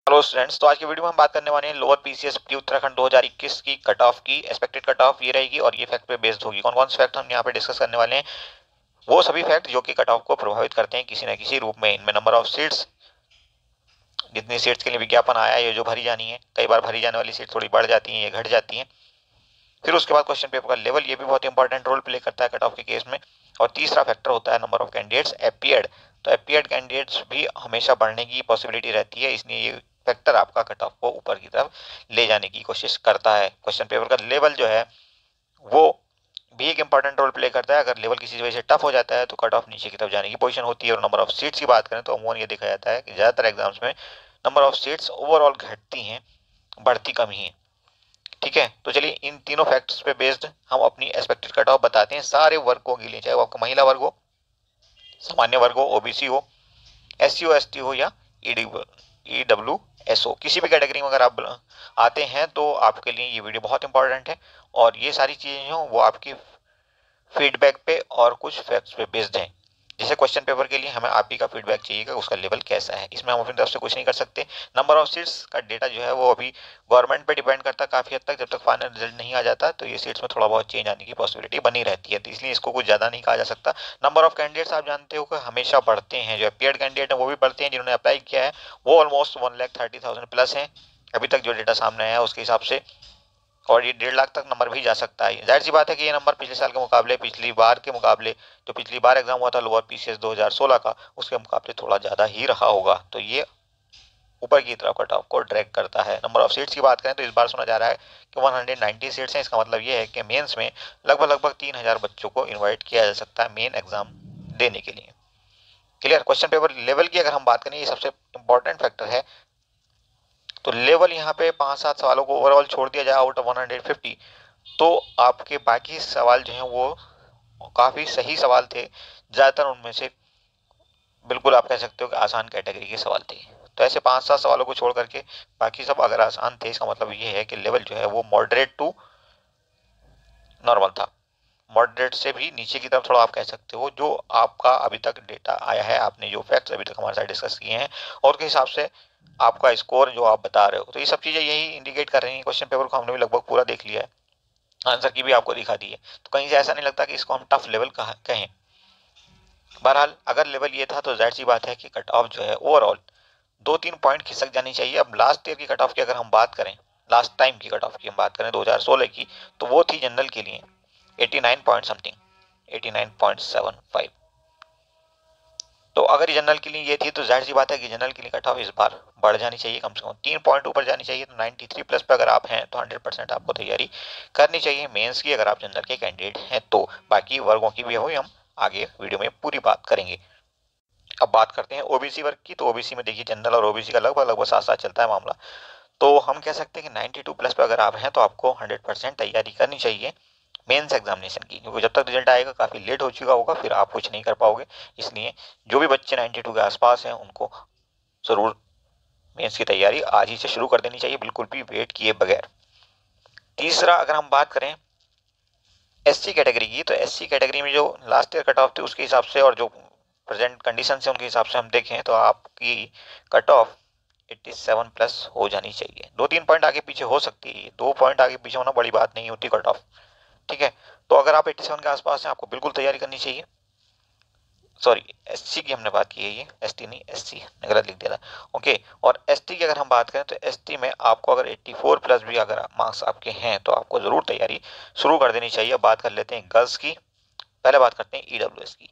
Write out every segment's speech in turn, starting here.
Hello students, तो आज की वीडियो में हम बात करने वाले हैं लोअर पीसीएस प्री उत्तराखंड 2021 की कट ऑफ की एक्सपेक्टेड कट ऑफ ये रहेगी और ये फैक्ट पे बेस्ड होगी। कौन कौन से फैक्ट हम यहाँ पे डिस्कस करने वाले हैं? वो सभी फैक्ट जो कि कट ऑफ को प्रभावित करते हैं किसी न किसी रूप में। इनमें नंबर ऑफ सीट्स, जितनी सीट्स के लिए विज्ञापन आया है, ये जो भरी जानी है, कई बार भरी जाने वाली सीट थोड़ी बढ़ जाती है, ये घट जाती है। फिर उसके बाद क्वेश्चन पेपर का लेवल, ये भी बहुत इंपॉर्टेंट रोल प्ले करता है कट ऑफ के केस में। और तीसरा फैक्टर होता है नंबर ऑफ कैंडिडेट्स अपीयर्ड। तो अपीयर्ड कैंडिडेट्स भी हमेशा बढ़ने की पॉसिबिलिटी रहती है, इसलिए ये फैक्टर आपका कट ऑफ को ऊपर की तरफ ले जाने की कोशिश करता है। क्वेश्चन पेपर का लेवल जो है वो भी एक इंपॉर्टेंट रोल प्ले करता है। अगर लेवल किसी वजह से टफ हो जाता है तो कट ऑफ नीचे की तरफ जाने की पोजीशन होती है। और नंबर ऑफ सीट्स की बात करें तो अमूमन ये देखा जाता है कि ज्यादातर एग्जाम्स में नंबर ऑफ सीट्स ओवरऑल घटती हैं, बढ़ती कम ही है। ठीक है, तो चलिए इन तीनों फैक्ट्स पे बेस्ड हम अपनी एक्सपेक्टेड कट ऑफ बताते हैं सारे वर्गों के लिए, चाहे वो आपका महिला वर्ग हो, सामान्य वर्ग हो, ओबीसी हो, एससी हो, एसटी हो या ईडब्ल्यूएस हो। किसी भी कैटेगरी में अगर आप आते हैं तो आपके लिए ये वीडियो बहुत इंपॉर्टेंट है। और ये सारी चीजें जो वो आपकी फीडबैक पे और कुछ फैक्ट्स पे बेस्ड हैं। जैसे क्वेश्चन पेपर के लिए हमें आप ही का फीडबैक चाहिए कि उसका लेवल कैसा है, इसमें हम अपनी तरफ से कुछ नहीं कर सकते। नंबर ऑफ सीट्स का डेटा जो है वो अभी गवर्नमेंट पे डिपेंड करता है काफी हद तक। जब तक फाइनल रिजल्ट नहीं आ जाता तो ये सीट्स में थोड़ा बहुत चेंज आने की पॉसिबिलिटी बनी रहती है, तो इसलिए इसको कुछ ज्यादा नहीं कहा जा सकता। नंबर ऑफ कैंडिडेट्स आप जानते हो कि हमेशा बढ़ते हैं, जो अपीयर्ड कैंडिडेट है वो भी बढ़ते हैं, जिन्होंने अप्लाई किया है वो ऑलमोस्ट 1,30,000 प्लस है अभी तक जो डेटा सामने आया है उसके हिसाब से। और ये 1.5 लाख तक नंबर भी जा सकता है। जाहिर सी बात है कि ये नंबर पिछले साल के मुकाबले, पिछली बार के मुकाबले, जो पिछली बार एग्जाम हुआ था लोअर पीसीएस 2016 का, उसके मुकाबले थोड़ा ज्यादा ही रहा होगा, तो ये ऊपर की तरफ कट ऑफ को ड्रैग करता है। नंबर ऑफ सीट्स की बात करें तो इस बार सुना जा रहा है कि 190 सीट्स हैं। इसका मतलब ये है कि मेंस में लगभग 3,000 बच्चों को इन्वाइट किया जा सकता है मेन एग्जाम देने के लिए। क्लियर? क्वेश्चन पेपर लेवल की अगर हम बात करें, ये सबसे इंपॉर्टेंट फैक्टर है। तो लेवल यहाँ पे 5-7 सवालों को ओवरऑल छोड़ दिया जाए आउट ऑफ 150, तो आपके बाकी सवाल जो हैं वो काफी सही सवाल थे। ज्यादातर उनमें से बिल्कुल आप कह सकते हो कि आसान कैटेगरी के सवाल थे। तो ऐसे 5-7 सवालों को छोड़ करके बाकी सब अगर आसान थे, इसका मतलब ये है कि लेवल जो है वो मॉडरेट टू नॉर्मल था। मॉडरेट से भी नीचे की तरफ थोड़ा आप कह सकते हो। जो आपका अभी तक डेटा आया है, आपने जो फैक्ट्स अभी तक हमारे साथ डिस्कस किए हैं और उसके हिसाब से आपका स्कोर जो आप बता रहे हो, तो ये सब चीजें यही इंडिकेट कर रही हैं। क्वेश्चन पेपर को हमने भी लगभग पूरा देख लिया है, आंसर की भी आपको दिखा दी है, तो कहीं से ऐसा नहीं लगता कि इसको हम टफ लेवल कहें। बहरहाल अगर लेवल ये था तो जाहिर सी बात है कि कट ऑफ जो है ओवरऑल 2-3 पॉइंट खिसक जानी चाहिए। अब लास्ट ईयर की कट ऑफ की अगर हम बात करें, लास्ट टाइम की कट ऑफ की हम बात करें 2016 की, तो वो थी जनरल के लिए 89 पॉइंट समथिंग, 89.75। तो अगर जनरल के लिए ये थी तो जाहिर सी बात है कि जनरल के लिए कट ऑफ इस बार बढ़ जानी चाहिए, कम से कम 3 पॉइंट ऊपर जानी चाहिए। तो 93 प्लस पे अगर आप हैं तो 100% आपको तैयारी करनी चाहिए मेंस की, अगर आप जनरल के कैंडिडेट हैं तो। बाकी वर्गों की भी हुई हम आगे वीडियो में पूरी बात करेंगे। अब बात करते हैं ओबीसी वर्ग की। तो ओबीसी में देखिए जनरल और ओबीसी का लगभग साथ साथ चलता है मामला। तो हम कह सकते हैं कि 92 प्लस पे अगर आप हैं तो आपको 100% तैयारी करनी चाहिए मेंस एग्जामिनेशन की, क्योंकि जब तक रिजल्ट आएगा काफी लेट हो चुका होगा, फिर आप कुछ नहीं कर पाओगे। इसलिए जो भी बच्चे 92 के आसपास हैं उनको जरूर मेंस की तैयारी आज ही से शुरू कर देनी चाहिए, बिल्कुल भी वेट किए बगैर। तीसरा अगर हम बात करें एससी कैटेगरी की, तो एससी कैटेगरी में जो लास्ट ईयर कट ऑफ थी उसके हिसाब से और जो प्रेजेंट कंडीशन है उनके हिसाब से हम देखें तो आपकी कट ऑफ 87 प्लस हो जानी चाहिए। 2-3 पॉइंट आगे पीछे हो सकती है, 2 पॉइंट आगे पीछे होना बड़ी बात नहीं होती कट ऑफ। ठीक है, तो अगर आप 87 के आसपास हैं आपको बिल्कुल तैयारी करनी चाहिए। सॉरी, एससी की हमने बात की है, ये एसटी नहीं, एससी गलत लिख दिया था। ओके, और एसटी की अगर हम बात करें तो एसटी में आपको अगर 84 प्लस भी अगर मार्क्स आपके हैं तो आपको जरूर तैयारी शुरू कर देनी चाहिए। अब बात कर लेते हैं गर्ल्स की, पहले बात करते हैं ईडब्ल्यूएस की।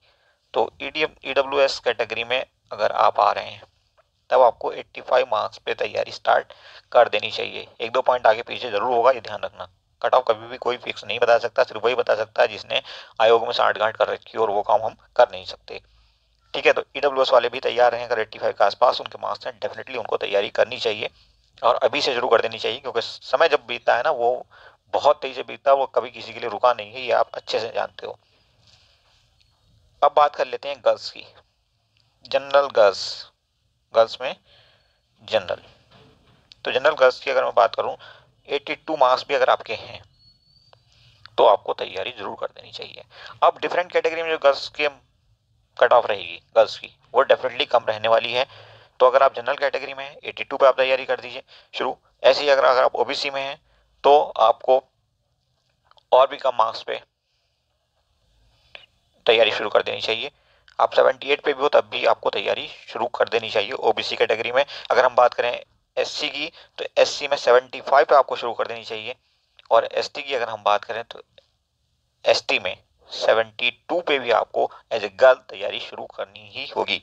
तो ईडब्ल्यूएस कैटेगरी में अगर आप आ रहे हैं तब आपको 85 मार्क्स पे तैयारी स्टार्ट कर देनी चाहिए। 1-2 पॉइंट आगे पीछे जरूर होगा, ये ध्यान रखना। कट ऑफ कभी भी कोई फिक्स नहीं बता सकता, सिर्फ वही बता सकता है जिसने आयोग में सांठगांठ कर रखी है, और वो काम हम कर नहीं सकते। ठीक है, तो ईडब्ल्यूएस वाले भी तैयार हैं, अगर 85 के आसपास उनके मार्क्स हैं डेफिनेटली उनको तैयारी करनी चाहिए और अभी से शुरू कर देनी चाहिए, क्योंकि समय जब बीतता है ना वो बहुत तेजी से बीतता है, वो कभी किसी के लिए रुका नहीं है, ये आप अच्छे से जानते हो। अब बात कर लेते हैं गर्ल्स की, जनरल गर्ल्स, गर्ल्स में जनरल। तो जनरल गर्ल्स की अगर मैं बात करूं, 82 मार्क्स भी अगर आपके हैं तो आपको तैयारी जरूर कर देनी चाहिए। अब डिफरेंट कैटेगरी में जो गर्ल्स की कट ऑफ रहेगी गर्ल्स की, वो डेफिनेटली कम रहने वाली है। तो अगर आप जनरल कैटेगरी में हैं 82 पे आप तैयारी कर दीजिए शुरू। ऐसे ही अगर आप ओबीसी में हैं तो आपको और भी कम मार्क्स पे तैयारी शुरू कर देनी चाहिए। आप 78 पे भी हो तब भी आपको तैयारी शुरू कर देनी चाहिए ओबीसी कैटेगरी में। अगर हम बात करें एससी की तो एससी में 75 पे आपको शुरू कर देनी चाहिए, और एसटी की अगर हम बात करें तो एसटी में 72 पे भी आपको एज ए गर्ल तैयारी शुरू करनी ही होगी।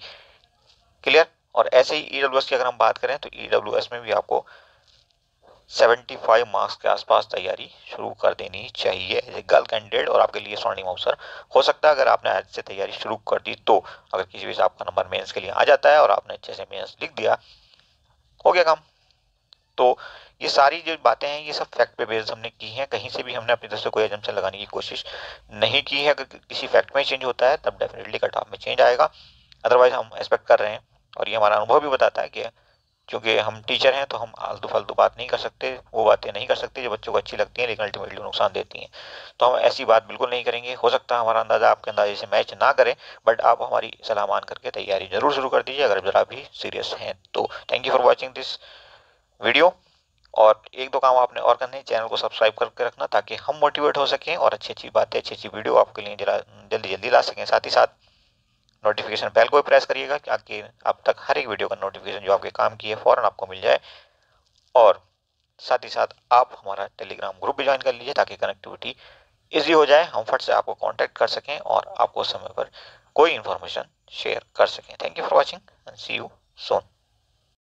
क्लियर। और ऐसे ही ईडब्ल्यूएस की अगर हम बात करें तो ईडब्ल्यूएस में भी आपको 75 मार्क्स के आसपास तैयारी शुरू कर देनी चाहिए एज ए गर्ल कैंडिडेट। और आपके लिए स्वर्णिम अवसर हो सकता है अगर आपने आज से तैयारी शुरू कर दी तो। अगर किसी भी से आपका नंबर मेंस के लिए आ जाता है और आपने अच्छे से मेंस लिख दिया, हो गया काम। तो ये सारी जो बातें हैं ये सब फैक्ट पे बेस्ड हमने की हैं, कहीं से भी हमने अपनी तरफ से कोई एजम्पशन लगाने की कोशिश नहीं की है। अगर किसी फैक्ट में चेंज होता है तब डेफिनेटली कट ऑफ में चेंज आएगा, अदरवाइज हम एक्सपेक्ट कर रहे हैं। और ये हमारा अनुभव भी बताता है कि क्योंकि हम टीचर हैं तो हम आलतू फालतू बात नहीं कर सकते, वो बातें नहीं कर सकते जो बच्चों को अच्छी लगती हैं लेकिन अल्टीमेटली नुकसान देती हैं। तो हम ऐसी बात बिल्कुल नहीं करेंगे। हो सकता है हमारा अंदाजा आपके अंदाजे से मैच ना करे, बट आप हमारी सलाह मान करके तैयारी जरूर शुरू कर दीजिए अगर जरा भी सीरियस हैं तो। Thank you for watching this video. और एक दो काम आपने और करने हैं, चैनल को सब्सक्राइब करके रखना ताकि हम मोटिवेट हो सकें और अच्छी अच्छी बातें अच्छी अच्छी वीडियो आपके लिए जल्दी जल्दी ला सकें। साथ ही साथ नोटिफिकेशन बेल को भी प्रेस करिएगा ताकि अब तक हर एक वीडियो का नोटिफिकेशन जो आपके काम की है फ़ौरन आपको मिल जाए। और साथ ही साथ आप हमारा टेलीग्राम ग्रुप भी ज्वाइन कर लीजिए ताकि कनेक्टिविटी ईजी हो जाए, हम फट से आपको कांटेक्ट कर सकें और आपको समय पर कोई इन्फॉर्मेशन शेयर कर सकें। Thank you for watching and see you soon.